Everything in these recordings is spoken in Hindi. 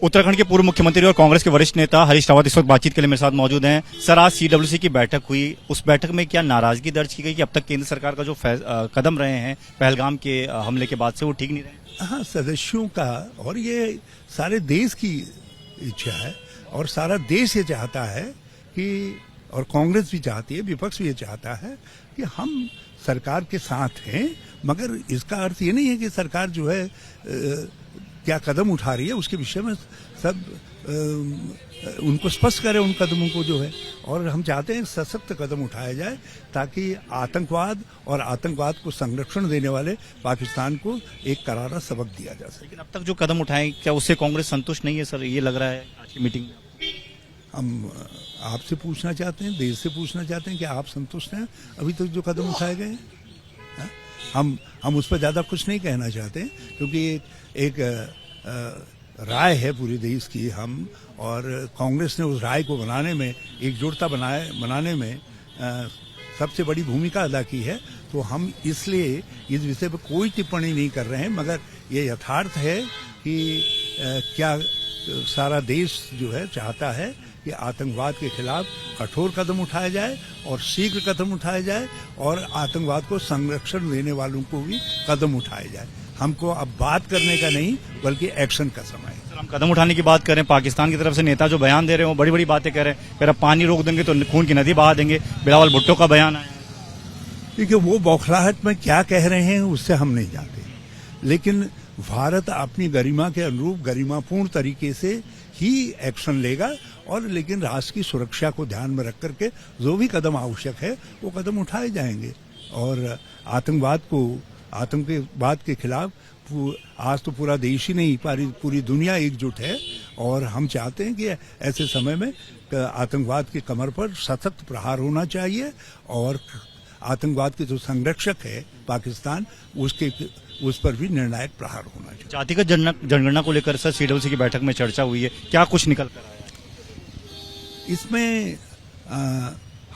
उत्तराखंड के पूर्व मुख्यमंत्री और कांग्रेस के वरिष्ठ नेता हरीश रावत इस वक्त बातचीत के लिए मेरे साथ मौजूद हैं। सर, आज सीडब्ल्यूसी की बैठक हुई, उस बैठक में क्या नाराजगी दर्ज की गई कि अब तक केंद्र सरकार का जो कदम रहे हैं पहलगाम के हमले के बाद से वो ठीक नहीं रहे? हाँ, सदस्यों का और ये सारे देश की इच्छा है और सारा देश ये चाहता है कि, और कांग्रेस भी चाहती है, विपक्ष भी ये चाहता है कि हम सरकार के साथ हैं, मगर इसका अर्थ ये नहीं है कि सरकार जो है क्या कदम उठा रही है उसके विषय में सब उनको स्पष्ट करें उन कदमों को जो है, और हम चाहते हैं सशक्त कदम उठाया जाए ताकि आतंकवाद और आतंकवाद को संरक्षण देने वाले पाकिस्तान को एक करारा सबक दिया जा सके। लेकिन अब तक जो कदम उठाए क्या उससे कांग्रेस संतुष्ट नहीं है सर, ये लग रहा है आज की मीटिंग में? हम आपसे पूछना चाहते हैं, देश से पूछना चाहते हैं कि आप संतुष्ट हैं अभी तक जो कदम उठाए गए हैं? हम उस पर ज्यादा कुछ नहीं कहना चाहते क्योंकि एक राय है पूरे देश की, हम और कांग्रेस ने उस राय को बनाने में, एकजुटता बनाने में सबसे बड़ी भूमिका अदा की है, तो हम इसलिए इस विषय पर कोई टिप्पणी नहीं कर रहे हैं। मगर ये यथार्थ है कि क्या सारा देश जो है चाहता है कि आतंकवाद के खिलाफ कठोर कदम उठाया जाए और शीघ्र कदम उठाया जाए और आतंकवाद को संरक्षण देने वालों को भी कदम उठाया जाए। हमको अब बात करने का नहीं बल्कि एक्शन का समय है। सर, हम कदम उठाने की बात करें, पाकिस्तान की तरफ से नेता जो बयान दे रहे हैं वो बड़ी बड़ी बातें कह रहे हैं, फिर अब पानी रोक देंगे तो खून की नदी बहा देंगे। बिलावल भुट्टो का बयान आया। देखिए, वो बौखलाहट में क्या कह रहे हैं उससे हम नहीं जानते, लेकिन भारत अपनी गरिमा के अनुरूप गरिमापूर्ण तरीके से ही एक्शन लेगा, और लेकिन राष्ट्र की सुरक्षा को ध्यान में रख करके जो भी कदम आवश्यक है वो कदम उठाए जाएंगे। और आतंकवाद के खिलाफ आज तो पूरा देश ही नहीं, पूरी दुनिया एकजुट है, और हम चाहते हैं कि ऐसे समय में आतंकवाद की कमर पर सशक्त प्रहार होना चाहिए, और आतंकवाद के जो संरक्षक है पाकिस्तान, उस पर भी निर्णायक प्रहार होना चाहिए। जातिगत जनगणना को लेकर सर सीडब्ल्यूसी की बैठक में चर्चा हुई है, क्या कुछ निकल कर आया? इसमें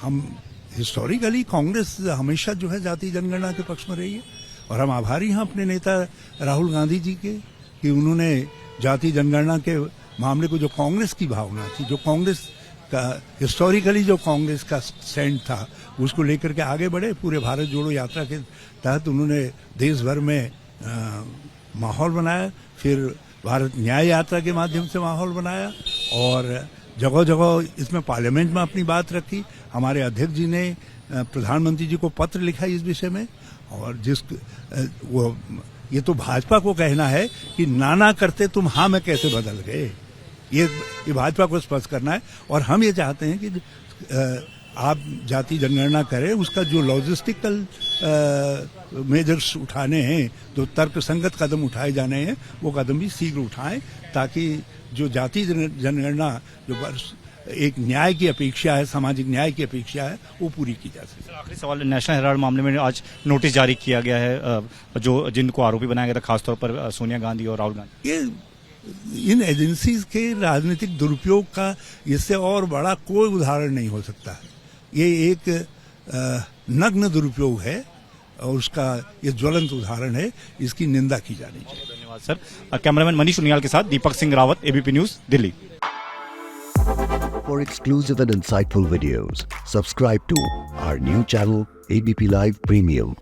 हम हिस्टोरिकली कांग्रेस हमेशा जो है जाति जनगणना के पक्ष में रही है, और हम आभारी हैं अपने नेता राहुल गांधी जी के कि उन्होंने जाति जनगणना के मामले को, जो कांग्रेस की भावना थी, जो कांग्रेस का हिस्टोरिकली जो कांग्रेस का स्टैंड था, उसको लेकर के आगे बढ़े। पूरे भारत जोड़ो यात्रा के तहत उन्होंने देश भर में माहौल बनाया, फिर भारत न्याय यात्रा के माध्यम से माहौल बनाया, और जगह जगह इसमें पार्लियामेंट में अपनी बात रखी। हमारे अध्यक्ष जी ने प्रधानमंत्री जी को पत्र लिखा इस विषय में, और ये तो भाजपा को कहना है कि नाना करते तुम हाँ में कैसे बदल गए, ये भाजपा को स्पष्ट करना है। और हम ये चाहते हैं कि आप जाति जनगणना करें, उसका जो लॉजिस्टिकल मेजर्स उठाने हैं, जो तर्कसंगत कदम उठाए जाने हैं, वो कदम भी शीघ्र उठाएं, ताकि जो जाति जनगणना जो एक न्याय की अपेक्षा है, सामाजिक न्याय की अपेक्षा है, वो पूरी की जा सके। आखिरी सवाल, नेशनल हेराल्ड मामले में आज नोटिस जारी किया गया है, जो जिनको आरोपी बनाया गया था, खासतौर पर सोनिया गांधी और राहुल गांधी। ये इन एजेंसीज के राजनीतिक दुरुपयोग का इससे और बड़ा कोई उदाहरण नहीं हो सकता है। ये एक नग्न दुरुपयोग है और उसका ये ज्वलंत उदाहरण है, इसकी निंदा की जानी चाहिए। धन्यवाद सर। कैमरामैन मनीष उनियाल के साथ Deepak Singh Rawat, ABP news, Delhi. For exclusive and insightful videos, subscribe to our new channel ABP Live Premium.